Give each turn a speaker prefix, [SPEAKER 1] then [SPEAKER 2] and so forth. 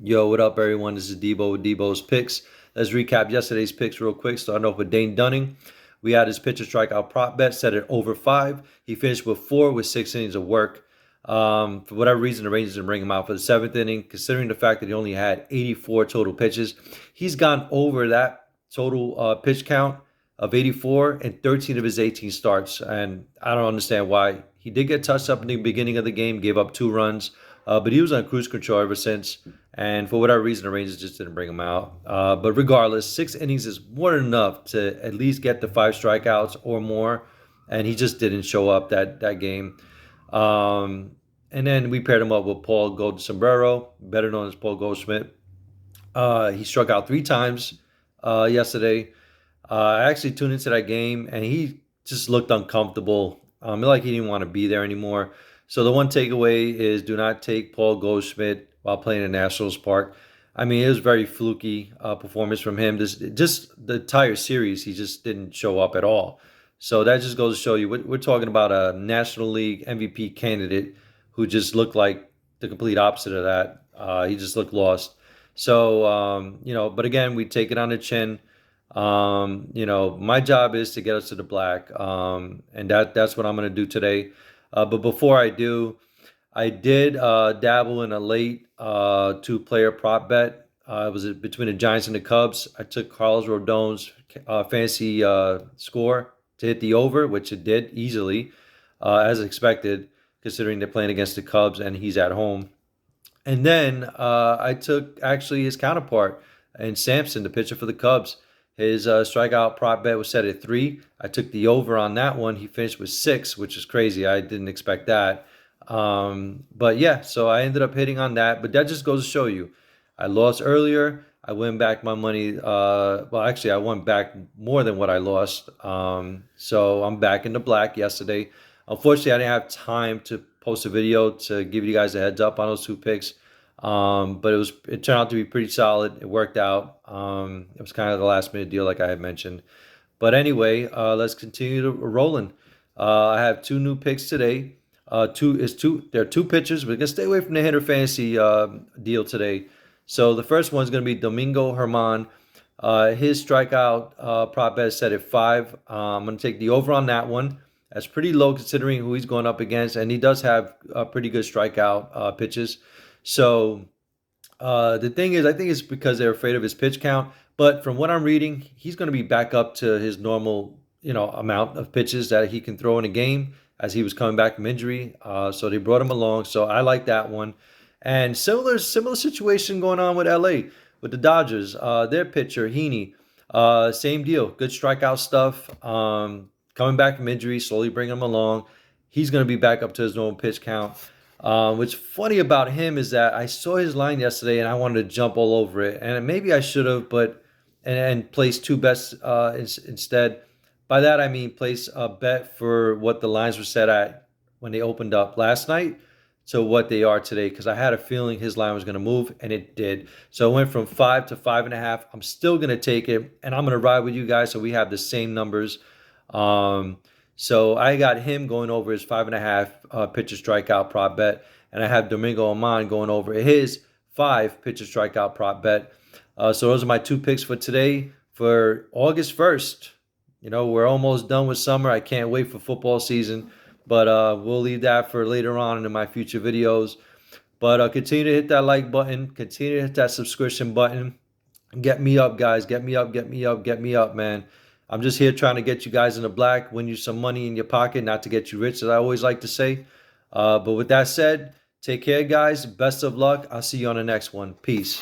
[SPEAKER 1] Yo, what up, everyone? This is Debo with Debo's Picks. Let's recap yesterday's picks real quick. Starting off with Dane Dunning. We had his pitcher strikeout prop bet set at over 5. He finished with 4 with 6 innings of work. For whatever reason, the Rangers didn't bring him out for the 7th inning. Considering the fact that he only had 84 total pitches, he's gone over that total pitch count of 84 in 13 of his 18 starts. And I don't understand why. He did get touched up in the beginning of the game, gave up 2 runs, but he was on cruise control ever since. And for whatever reason, the Rangers just didn't bring him out. But regardless, 6 innings is more than enough to at least get the 5 strikeouts or more. And he just didn't show up that game. And then we paired him up with Paul Gold Sombrero, better known as Paul Goldschmidt. He struck out 3 times yesterday. I actually tuned into that game, and he just looked uncomfortable. Like he didn't want to be there anymore. So the one takeaway is do not take Paul Goldschmidt while playing in Nationals Park. I mean, it was very fluky performance from him. Just the entire series, he just didn't show up at all. So that just goes to show you, we're talking about a National League MVP candidate who just looked like the complete opposite of that. He just looked lost. So, but again, we take it on the chin. My job is to get us to the black, and that's what I'm going to do today. But before I do, I did dabble in a late 2-player prop bet. It was between the Giants and the Cubs. I took Carlos Rodon's fantasy score to hit the over, which it did easily, as expected, considering they're playing against the Cubs and he's at home. And then I took actually his counterpart and Sampson, the pitcher for the Cubs. His strikeout prop bet was set at 3. I took the over on that one. He finished with 6, which is crazy. I didn't expect that. But yeah, so I ended up hitting on that. But that just goes to show you, I lost earlier. I win back my money. Actually, I won back more than what I lost. So I'm back in the black yesterday. Unfortunately, I didn't have time to post a video to give you guys a heads up on those 2 picks. But it turned out to be pretty solid. It worked out. It was kind of the last minute deal, like I had mentioned. But anyway, let's continue to rolling. I have 2 new picks today. There are 2 pitchers. We're gonna stay away from the hitter fantasy deal today. So the first one is gonna be Domingo Herman. His strikeout prop bet is set at 5. I'm gonna take the over on that one. That's pretty low considering who he's going up against, and he does have pretty good strikeout pitches. So the thing is, I think it's because they're afraid of his pitch count. But from what I'm reading, he's going to be back up to his normal, amount of pitches that he can throw in a game as he was coming back from injury. So they brought him along. So I like that one. And similar situation going on with LA with the Dodgers. Their pitcher Heaney, same deal, good strikeout stuff. Coming back from injury, slowly bringing him along. He's going to be back up to his normal pitch count. What's funny about him is that I saw his line yesterday and I wanted to jump all over it, and maybe I should have, but and place 2 bets instead. By that I mean place a bet for what the lines were set at when they opened up last night to what they are today, because I had a feeling his line was going to move, and it did. So it went from 5 to 5.5. I'm still going to take it, and I'm going to ride with you guys so we have the same numbers. So I got him going over his 5.5 pitcher strikeout prop bet, and I have Domingo Amon going over his 5 pitcher strikeout prop bet. So those are my 2 picks for today for August 1st. We're almost done with summer. I can't wait for football season, but we'll leave that for later on in my future videos. But continue to hit that like button, continue to hit that subscription button. Get me up, guys. Get me up, man. I'm just here trying to get you guys in the black, win you some money in your pocket, not to get you rich, as I always like to say. But with that said, take care, guys. Best of luck. I'll see you on the next one. Peace.